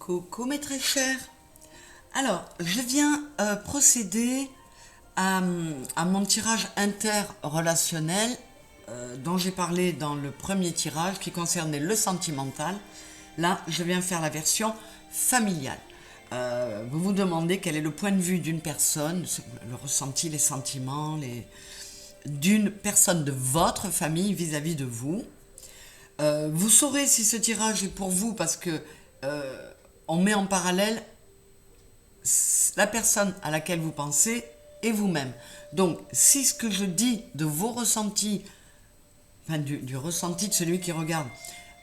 Coucou mes très chers. Alors, je viens procéder à mon tirage interrelationnel dont j'ai parlé dans le premier tirage qui concernait le sentimental. Là, je viens faire la version familiale. Vous vous demandez quel est le point de vue d'une personne, le ressenti, les sentiments, d'une personne de votre famille vis-à-vis de vous. Vous saurez si ce tirage est pour vous parce que on met en parallèle la personne à laquelle vous pensez et vous-même. Donc, si ce que je dis de vos ressentis, enfin du ressenti de celui qui regarde,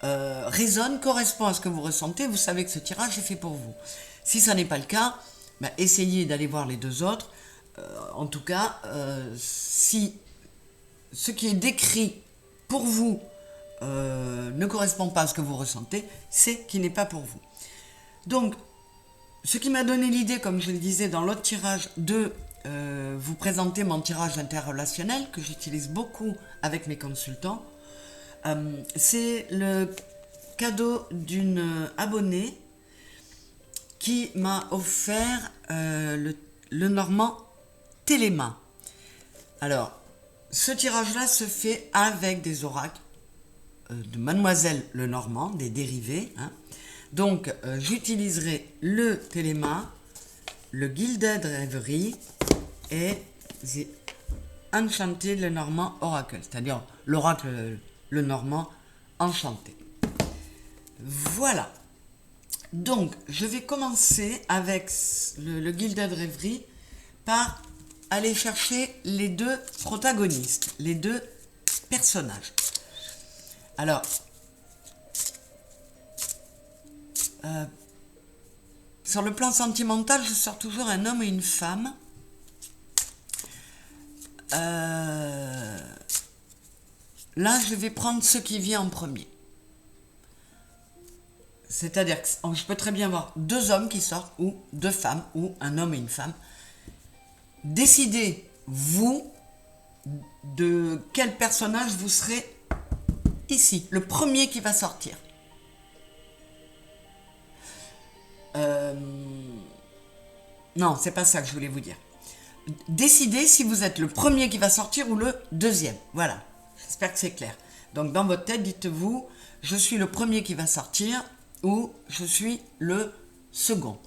résonne, correspond à ce que vous ressentez, vous savez que ce tirage est fait pour vous. Si ça n'est pas le cas, essayez d'aller voir les deux autres. En tout cas, si ce qui est décrit pour vous ne correspond pas à ce que vous ressentez, c'est qu'il n'est pas pour vous. Donc, ce qui m'a donné l'idée, comme je le disais dans l'autre tirage, de vous présenter mon tirage interrelationnel que j'utilise beaucoup avec mes consultants, c'est le cadeau d'une abonnée qui m'a offert le Normand Téléma. Alors, ce tirage-là se fait avec des oracles de Mademoiselle Lenormand, des dérivés. Donc, j'utiliserai le Téléma, le Gilded Reverie et The Enchanted Lenormand Oracle, c'est-à-dire l'oracle Lenormand enchanté. Voilà. Donc, je vais commencer avec le Gilded Reverie par aller chercher les deux protagonistes, les deux personnages. Alors, sur le plan sentimental, je sors toujours un homme et une femme. Là, je vais prendre ce qui vient en premier. C'est-à-dire que je peux très bien avoir deux hommes qui sortent, ou deux femmes, ou un homme et une femme. Décidez, vous, de quel personnage vous serez ici, le premier qui va sortir. Non, c'est pas ça que je voulais vous dire. Décidez si vous êtes le premier qui va sortir ou le deuxième. Voilà, j'espère que c'est clair. Donc dans votre tête, dites-vous, je suis le premier qui va sortir ou je suis le second.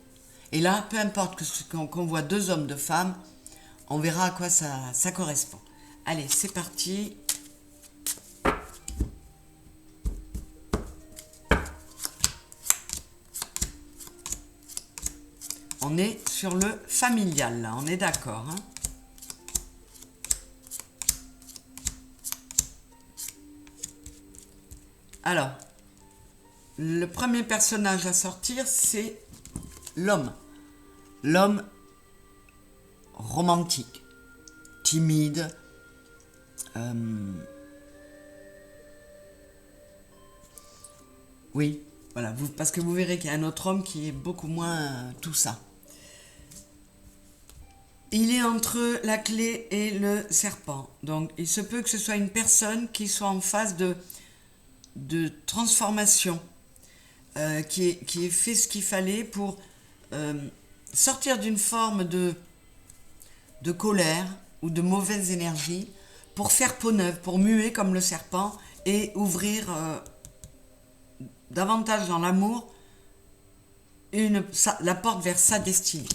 Et là, peu importe qu'on voit deux hommes, deux femmes, on verra à quoi ça correspond. Allez, c'est parti. On est sur le familial, là, on est d'accord. Alors, le premier personnage à sortir, c'est l'homme. L'homme romantique, timide, oui, voilà, parce que vous verrez qu'il y a un autre homme qui est beaucoup moins tout ça. Il est entre la clé et le serpent. Donc, il se peut que ce soit une personne qui soit en phase de transformation, qui ait fait ce qu'il fallait pour sortir d'une forme de colère ou de mauvaise énergie, pour faire peau neuve, pour muer comme le serpent et ouvrir davantage dans l'amour la porte vers sa destinée.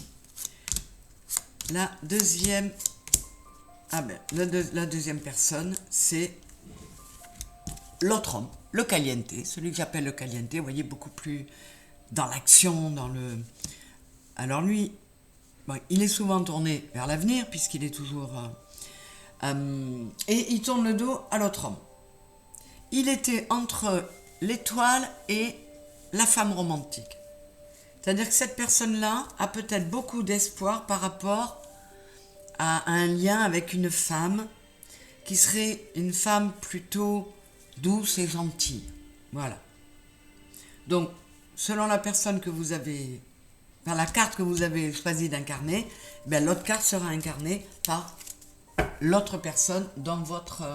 La deuxième personne, c'est l'autre homme, le caliente, celui que j'appelle le caliente, vous voyez, beaucoup plus dans l'action, Alors lui, il est souvent tourné vers l'avenir, puisqu'il est toujours... et il tourne le dos à l'autre homme. Il était entre l'étoile et la femme romantique. C'est-à-dire que cette personne-là a peut-être beaucoup d'espoir par rapport à un lien avec une femme qui serait une femme plutôt douce et gentille. Voilà. Donc, selon la personne que vous avez, la carte que vous avez choisi d'incarner, l'autre carte sera incarnée par l'autre personne dans votre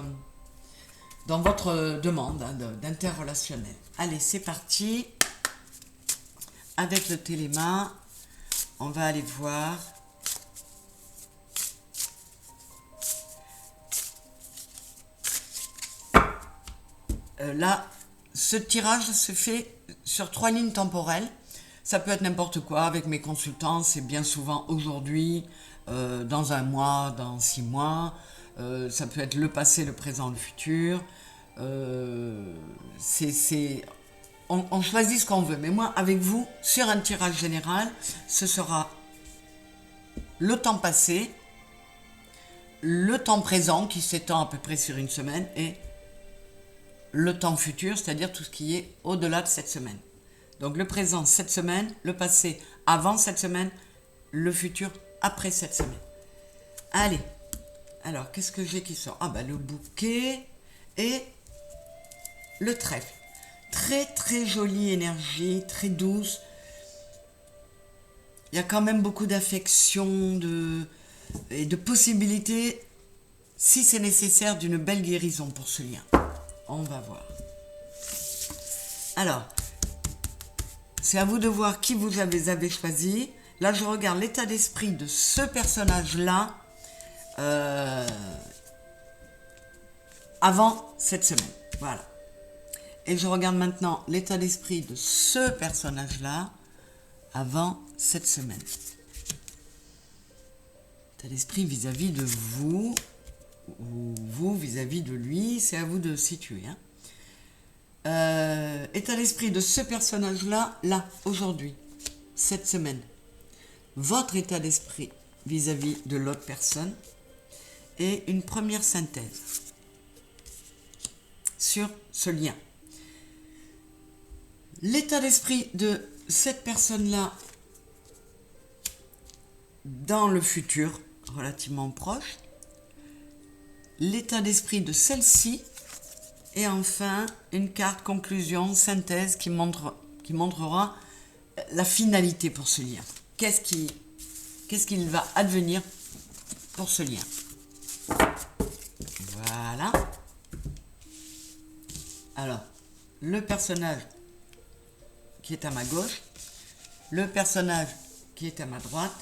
demande d'interrelationnel. Allez, c'est parti. avec le téléma, on va aller voir. Là, ce tirage se fait sur 3 lignes temporelles. Ça peut être n'importe quoi. Avec mes consultants, c'est bien souvent aujourd'hui, dans un mois, dans 6 mois. Ça peut être le passé, le présent, le futur. On choisit ce qu'on veut. Mais moi, avec vous, sur un tirage général, ce sera le temps passé, le temps présent qui s'étend à peu près sur une semaine et le temps futur, c'est-à-dire tout ce qui est au-delà de cette semaine. Donc le présent, cette semaine, le passé, avant cette semaine, le futur, après cette semaine. Allez, alors qu'est-ce que j'ai qui sort? Ah bah le bouquet et le trèfle. Très très jolie énergie, très douce. Il y a quand même beaucoup d'affection et de possibilités, si c'est nécessaire, d'une belle guérison pour ce lien. On va voir. Alors, c'est à vous de voir qui vous avez choisi. Là, je regarde l'état d'esprit de ce personnage-là avant cette semaine. Voilà. Et je regarde maintenant l'état d'esprit de ce personnage-là avant cette semaine. État d'esprit vis-à-vis de vous, ou vous vis-à-vis de lui, c'est à vous de situer. Hein. État d'esprit de ce personnage-là, là, aujourd'hui, cette semaine. Votre état d'esprit vis-à-vis de l'autre personne et une première synthèse sur ce lien. L'état d'esprit de cette personne-là dans le futur relativement proche, l'état d'esprit de celle-ci et enfin une carte conclusion, synthèse qui montrera la finalité pour ce lien. Qu'est-ce qu'il va advenir pour ce lien. Voilà. Alors, le personnage qui est à ma gauche, le personnage qui est à ma droite,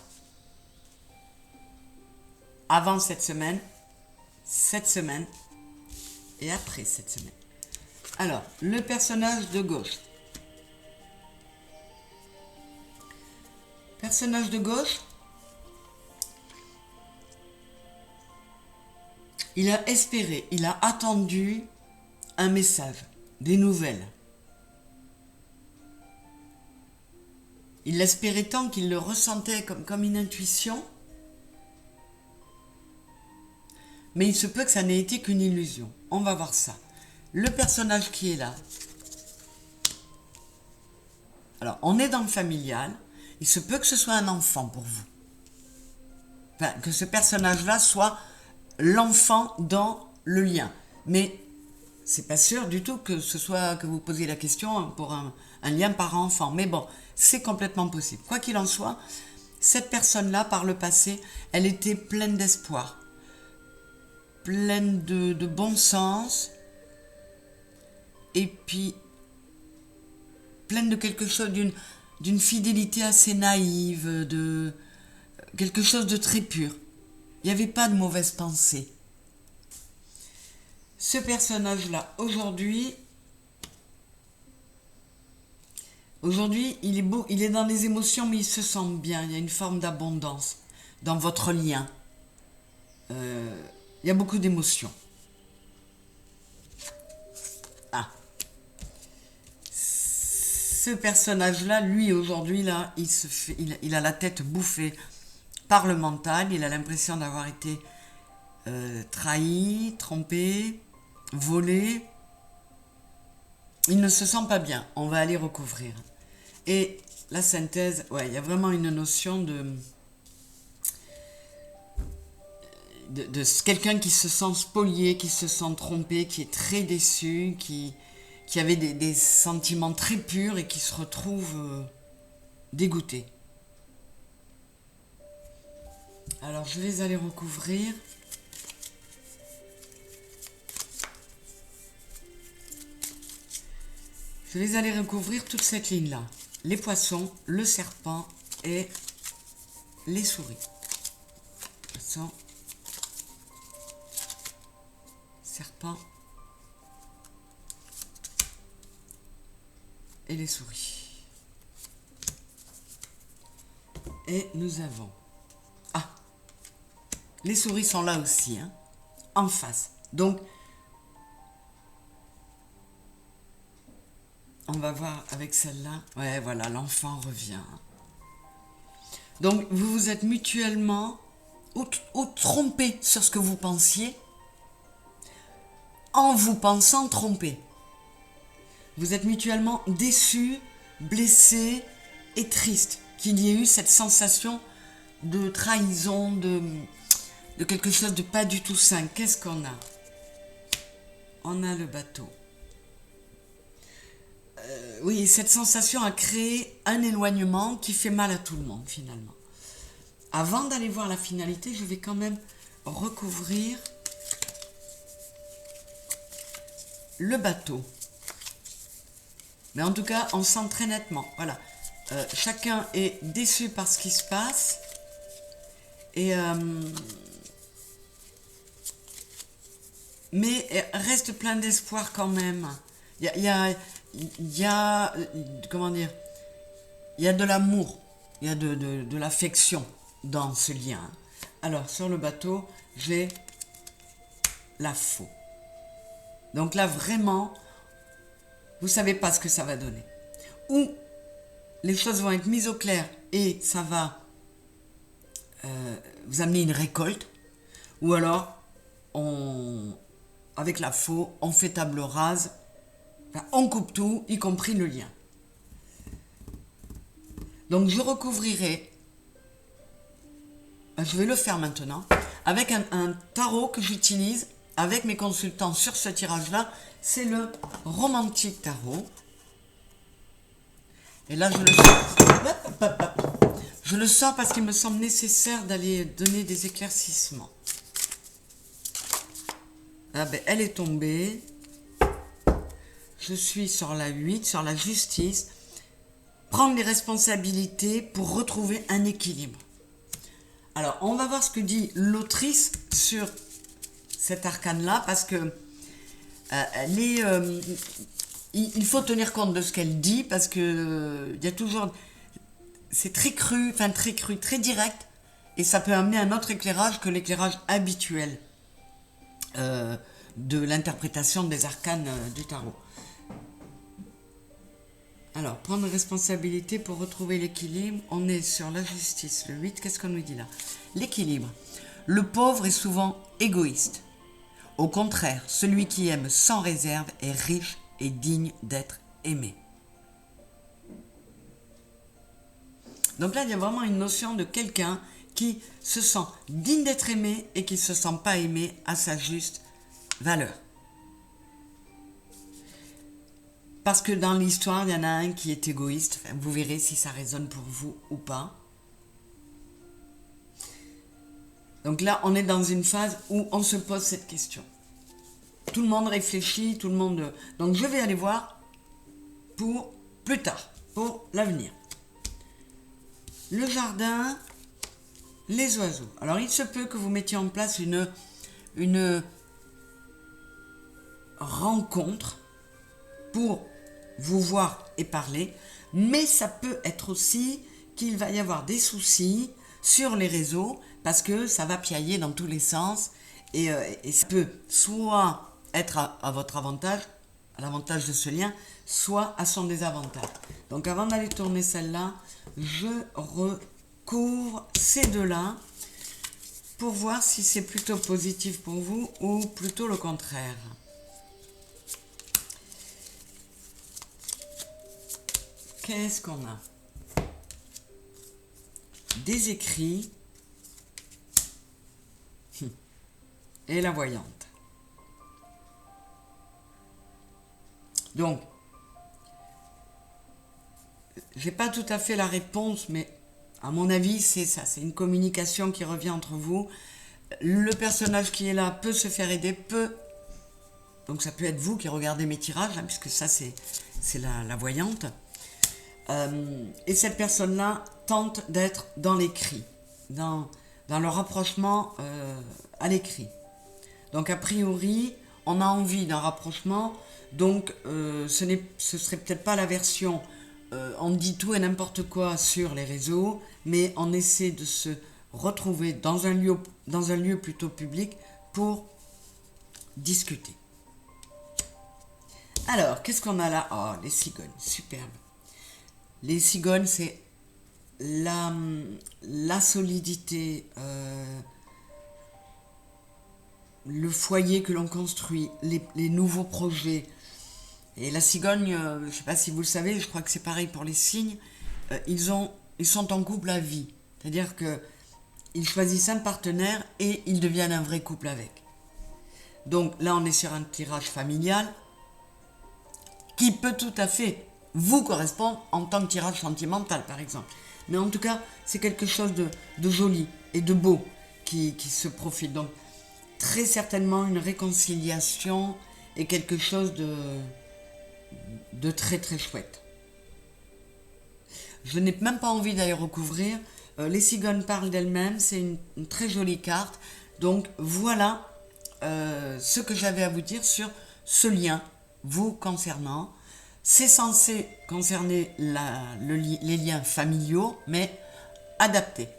avant cette semaine et après cette semaine. Alors, le personnage de gauche. Personnage de gauche, il a espéré, il a attendu un message, des nouvelles. Il l'espérait tant qu'il le ressentait comme une intuition. Mais il se peut que ça n'ait été qu'une illusion. On va voir ça. Le personnage qui est là. Alors, on est dans le familial. Il se peut que ce soit un enfant pour vous. Enfin, que ce personnage-là soit l'enfant dans le lien. Mais c'est pas sûr du tout que ce soit que vous posiez la question pour un lien parent-enfant. Mais bon, c'est complètement possible. Quoi qu'il en soit, cette personne-là, par le passé, elle était pleine d'espoir, pleine de bon sens, et puis pleine de quelque chose, d'une fidélité assez naïve, de quelque chose de très pur. Il n'y avait pas de mauvaise pensée. Ce personnage-là, aujourd'hui, il est beau, il est dans les émotions, mais il se sent bien. Il y a une forme d'abondance dans votre lien. Il y a beaucoup d'émotions. Ah. Ce personnage-là, lui, aujourd'hui, là, il a la tête bouffée par le mental. Il a l'impression d'avoir été trahi, trompé, volé. Il ne se sent pas bien. On va aller recouvrir. Et la synthèse, ouais, il y a vraiment une notion de quelqu'un qui se sent spolié, qui se sent trompé, qui est très déçu, qui avait des sentiments très purs et qui se retrouve dégoûté. Alors, je vais aller recouvrir. Je vais aller recouvrir toute cette ligne-là. les poissons, le serpent et les souris. Poisson, serpent et les souris. Et nous avons... Ah, les souris sont là aussi, hein, en face. Donc, on va voir avec celle-là. Ouais, voilà, l'enfant revient. Donc, vous vous êtes mutuellement ou trompé sur ce que vous pensiez en vous pensant trompé. Vous êtes mutuellement déçus, blessés et tristes qu'il y ait eu cette sensation de trahison, de quelque chose de pas du tout sain. Qu'est-ce qu'on a? On a le bateau. Oui, cette sensation a créé un éloignement qui fait mal à tout le monde finalement. Avant d'aller voir la finalité, je vais quand même recouvrir le bateau. Mais en tout cas, on sent très nettement. Voilà. Chacun est déçu par ce qui se passe. Et mais reste plein d'espoir quand même. Il y a comment dire, il y a de l'amour, il y a de l'affection dans ce lien. Alors, sur le bateau, j'ai la faux. Donc là, vraiment, vous ne savez pas ce que ça va donner. Ou les choses vont être mises au clair et ça va vous amener une récolte. Ou alors, avec la faux, on fait table rase. Enfin, on coupe tout, y compris le lien. Donc je recouvrirai, je vais le faire maintenant, avec un tarot que j'utilise avec mes consultants sur ce tirage-là. C'est le Romantique Tarot. Et là, je le sors. Je le sors parce qu'il me semble nécessaire d'aller donner des éclaircissements. Ah ben, elle est tombée. Je suis sur la 8, sur la justice. Prendre les responsabilités pour retrouver un équilibre. Alors, on va voir ce que dit l'autrice sur cet arcane-là, parce que il faut tenir compte de ce qu'elle dit, parce que il y a toujours... C'est très cru, très direct, et ça peut amener un autre éclairage que l'éclairage habituel de l'interprétation des arcanes du tarot. Alors, prendre responsabilité pour retrouver l'équilibre. On est sur la justice, le 8. Qu'est-ce qu'on nous dit là? L'équilibre. Le pauvre est souvent égoïste. Au contraire, celui qui aime sans réserve est riche et digne d'être aimé. Donc là, il y a vraiment une notion de quelqu'un qui se sent digne d'être aimé et qui ne se sent pas aimé à sa juste valeur. Parce que dans l'histoire, il y en a un qui est égoïste. Enfin, vous verrez si ça résonne pour vous ou pas. Donc là, on est dans une phase où on se pose cette question. Tout le monde réfléchit, tout le monde... Donc je vais aller voir pour plus tard, pour l'avenir. Le jardin, les oiseaux. Alors il se peut que vous mettiez en place une rencontre pour vous voir et parler, mais ça peut être aussi qu'il va y avoir des soucis sur les réseaux parce que ça va piailler dans tous les sens et ça peut soit être à votre avantage, à l'avantage de ce lien, soit à son désavantage. Donc avant d'aller tourner celle-là, je recouvre ces deux-là pour voir si c'est plutôt positif pour vous ou plutôt le contraire. Qu'est-ce qu'on a? Des écrits et la voyante. Donc, j'ai pas tout à fait la réponse, mais à mon avis, c'est ça. C'est une communication qui revient entre vous. Le personnage qui est là peut se faire aider, peut... Donc ça peut être vous qui regardez mes tirages, hein, puisque ça, c'est la voyante. Et cette personne-là tente d'être dans l'écrit, dans le rapprochement à l'écrit. Donc a priori, on a envie d'un rapprochement, donc ce serait peut-être pas la version on dit tout et n'importe quoi sur les réseaux, mais on essaie de se retrouver dans un lieu plutôt public pour discuter. Alors, qu'est-ce qu'on a là? Oh, les cigognes, superbe. Les cigognes, c'est la solidité, le foyer que l'on construit, les nouveaux projets. Et la cigogne, je ne sais pas si vous le savez, je crois que c'est pareil pour les cygnes, ils sont en couple à vie. C'est-à-dire qu'ils choisissent un partenaire et ils deviennent un vrai couple avec. Donc là, on est sur un tirage familial qui peut tout à fait vous correspondre en tant que tirage sentimental, par exemple. Mais en tout cas, c'est quelque chose de joli et de beau qui se profile. Donc, très certainement une réconciliation et quelque chose de très très chouette. Je n'ai même pas envie d'aller recouvrir. Les cigognes parlent d'elles-mêmes, c'est une très jolie carte. Donc voilà ce que j'avais à vous dire sur ce lien vous concernant. C'est censé concerner les liens familiaux, mais adaptés.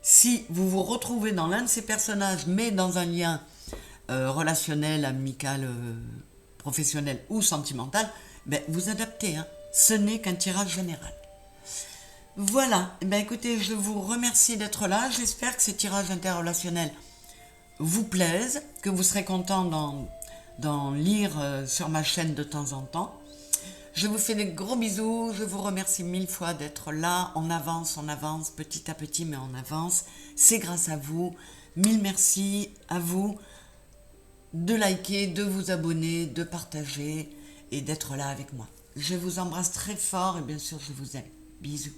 Si vous vous retrouvez dans l'un de ces personnages, mais dans un lien relationnel, amical, professionnel ou sentimental, ben, vous adaptez. Hein. Ce n'est qu'un tirage général. Voilà. Ben, écoutez, je vous remercie d'être là. J'espère que ces tirages interrelationnels vous plaisent, que vous serez content d'en lire sur ma chaîne de temps en temps. Je vous fais des gros bisous, je vous remercie 1000 fois d'être là, on avance, petit à petit, mais on avance. C'est grâce à vous, 1000 merci à vous de liker, de vous abonner, de partager et d'être là avec moi. Je vous embrasse très fort et bien sûr je vous aime. Bisous.